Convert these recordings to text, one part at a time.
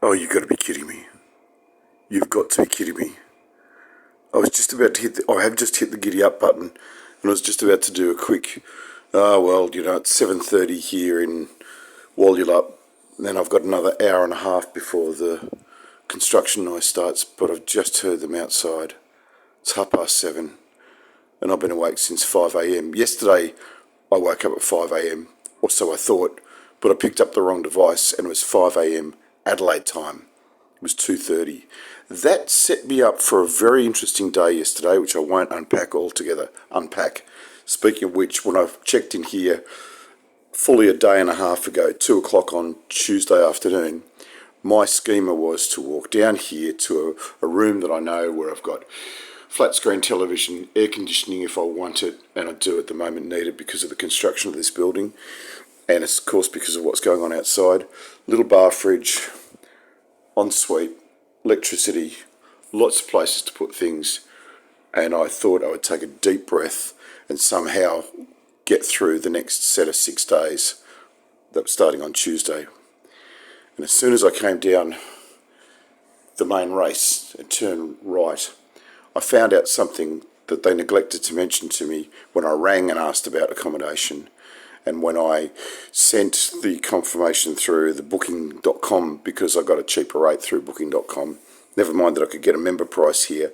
Oh, you got to be kidding me. You've got to be kidding me. I was just about to I have just hit the giddy up button, and I was just about to do a quick, it's 7:30 here in Wallup. Then I've got another hour and a half before the construction noise starts, but I've just heard them outside. It's 7:30, and I've been awake since 5 a.m. Yesterday, I woke up at 5 a.m, or so I thought, but I picked up the wrong device, and it was 5 a.m. Adelaide time. It was 2:30. That set me up for a very interesting day yesterday, which I won't unpack altogether. Speaking of which, when I checked in here fully a day and a half ago, 2 o'clock on Tuesday afternoon, my schema was to walk down here to a room that I know where I've got flat screen television, air conditioning if I want it, and I do at the moment need it because of the construction of this building, and of course because of what's going on outside. Little bar fridge, ensuite, electricity, lots of places to put things, and I thought I would take a deep breath and somehow get through the next set of 6 days that was starting on Tuesday. And as soon as I came down the main race and turned right, I found out something that they neglected to mention to me when I rang and asked about accommodation. And when I sent the confirmation through the booking.com, because I got a cheaper rate through booking.com, never mind that I could get a member price here,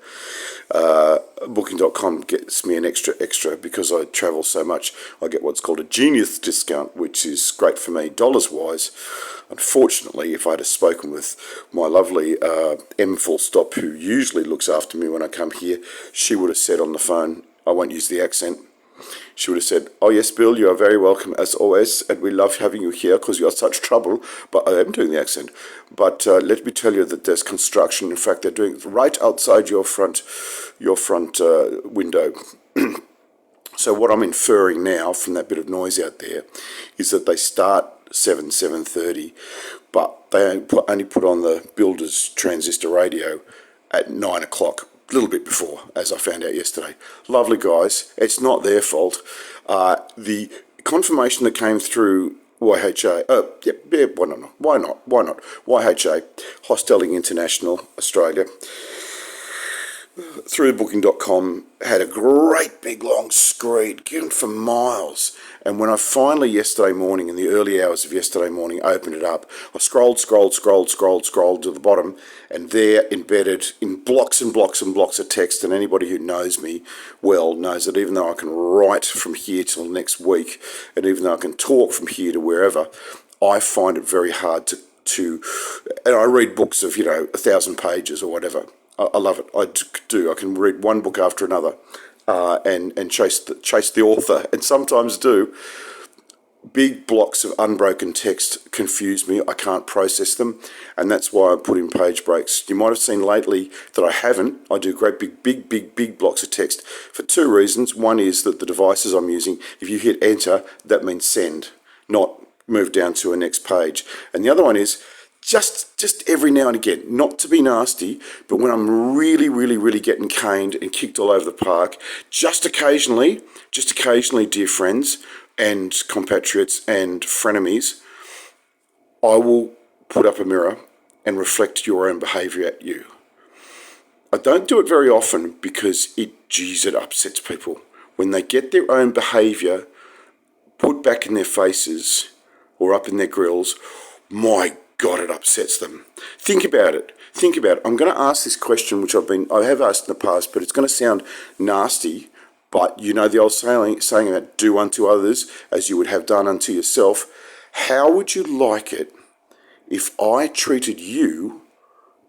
booking.com gets me an extra because I travel so much. I get what's called a genius discount, which is great for me dollars-wise. Unfortunately, if I'd have spoken with my lovely M full stop, who usually looks after me when I come here, she would have said on the phone, I won't use the accent, she would have said, "Oh yes, Bill, you are very welcome as always, and we love having you here because you are such trouble." But I am doing the accent. But let me tell you that there's construction. In fact, they're doing it right outside your front window. So what I'm inferring now from that bit of noise out there is that they start 7:30, but they only put on the builder's transistor radio at 9 o'clock. A little bit before, as I found out yesterday. Lovely guys. It's not their fault. The confirmation that came through YHA, why not? YHA, Hostelling International, Australia, through booking.com, had a great big long screen given for miles. And when I finally yesterday morning, in the early hours of yesterday morning, opened it up, I scrolled to the bottom, and there, embedded in blocks and blocks and blocks of text, and anybody who knows me well knows that even though I can write from here till next week, and even though I can talk from here to wherever, I find it very hard to and I read books of 1,000 pages or whatever. I love it. I do. I can read one book after another, and chase the author, and sometimes do. Big blocks of unbroken text confuse me. I can't process them, and that's why I put in page breaks. You might have seen lately that I haven't. I do great big blocks of text for two reasons. One is that the devices I'm using, if you hit enter, that means send, not move down to a next page. And the other one is just every now and again, not to be nasty, but when I'm really getting caned and kicked all over the park, just occasionally, dear friends and compatriots and frenemies, I will put up a mirror and reflect your own behaviour at you. I don't do it very often because it upsets people. When they get their own behaviour put back in their faces or up in their grills, my God, it upsets them. Think about it. I'm going to ask this question, which I have asked in the past, but it's going to sound nasty. But you know the old saying about do unto others as you would have done unto yourself. How would you like it if I treated you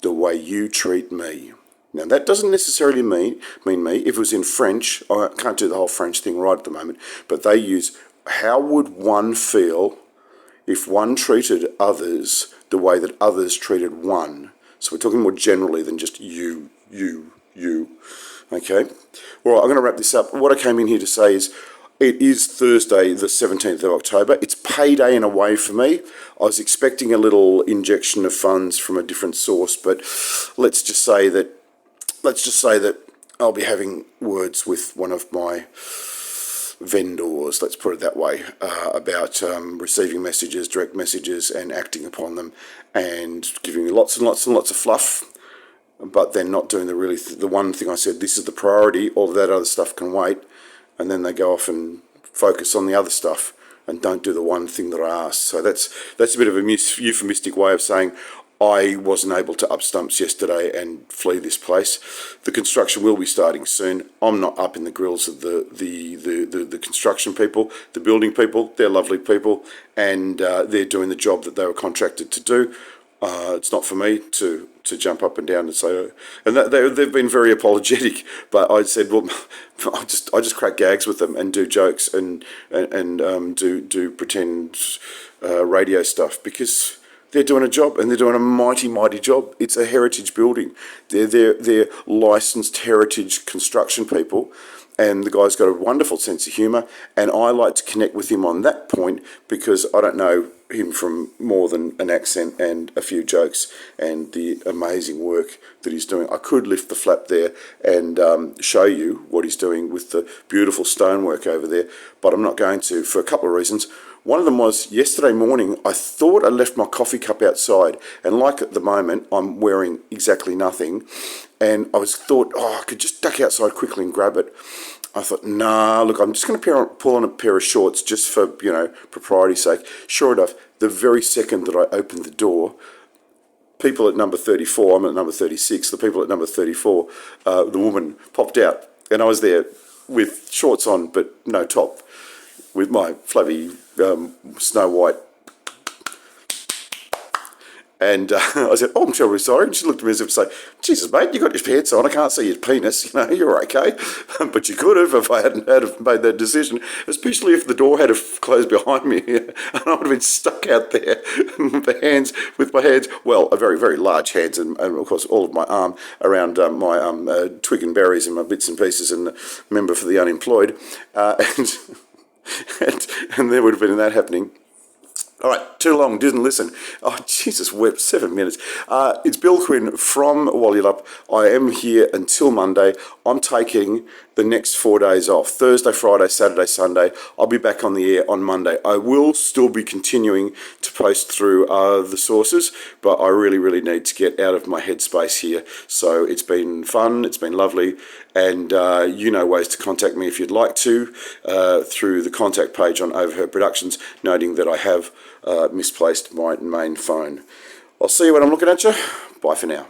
the way you treat me? Now, that doesn't necessarily mean me. If it was in French, I can't do the whole French thing right at the moment, but they use, how would one feel if one treated others the way that others treated one? So we're talking more generally than just you. Okay? All right, I'm going to wrap this up. What I came in here to say is, it is Thursday, the 17th of October. It's payday in a way for me. I was expecting a little injection of funds from a different source, but let's just say that I'll be having words with one of my vendors, let's put it that way, about receiving messages, direct messages, and acting upon them, and giving you lots and lots and lots of fluff, but then not doing the one thing I said, this is the priority, all of that other stuff can wait, and then they go off and focus on the other stuff and don't do the one thing that I asked. So that's a bit of a euphemistic way of saying I wasn't able to up stumps yesterday and flee this place. The construction will be starting soon. I'm not up in the grills of the construction people, the building people. They're lovely people, and they're doing the job that they were contracted to do. It's not for me to jump up and down and say, and they've been very apologetic. But I said, well, I just crack gags with them and do jokes and do pretend radio stuff, because they're doing a job, and they're doing a mighty job. It's a heritage building. They're licensed heritage construction people. And the guy's got a wonderful sense of humour, and I like to connect with him on that point, because I don't know him from more than an accent and a few jokes and the amazing work that he's doing. I could lift the flap there and show you what he's doing with the beautiful stonework over there, but I'm not going to, for a couple of reasons. One of them was yesterday morning, I thought I left my coffee cup outside, and like at the moment, I'm wearing exactly nothing, and I thought, I could just duck outside quickly and grab it. I thought, nah, look, I'm just going to pull on a pair of shorts just for, propriety's sake. Sure enough, the very second that I opened the door, people at number 34, I'm at number 36, the people at number 34, the woman popped out, and I was there with shorts on but no top, with my flabby Snow White. And I said, I'm terribly sorry. And she looked at me as if to say, Jesus, mate, you got your pants on. I can't see your penis. You're okay. But you could have if I hadn't made that decision, especially if the door had closed behind me. And I would have been stuck out there with my hands, well, a very, very large hands, and of course, all of my arm around my twig and berries and my bits and pieces, and member for the unemployed. And there would have been that happening. All right, too long, didn't listen. Oh, Jesus wept, 7 minutes. It's Bill Quinn from Wallyup. I am here until Monday. I'm taking the next 4 days off, Thursday, Friday, Saturday, Sunday. I'll be back on the air on Monday. I will still be continuing to post through the sources, but I really, really need to get out of my headspace here. So it's been fun, it's been lovely, and you know ways to contact me if you'd like to, through the contact page on Overheard Productions, noting that I have misplaced my main phone. I'll see you when I'm looking at you. Bye for now.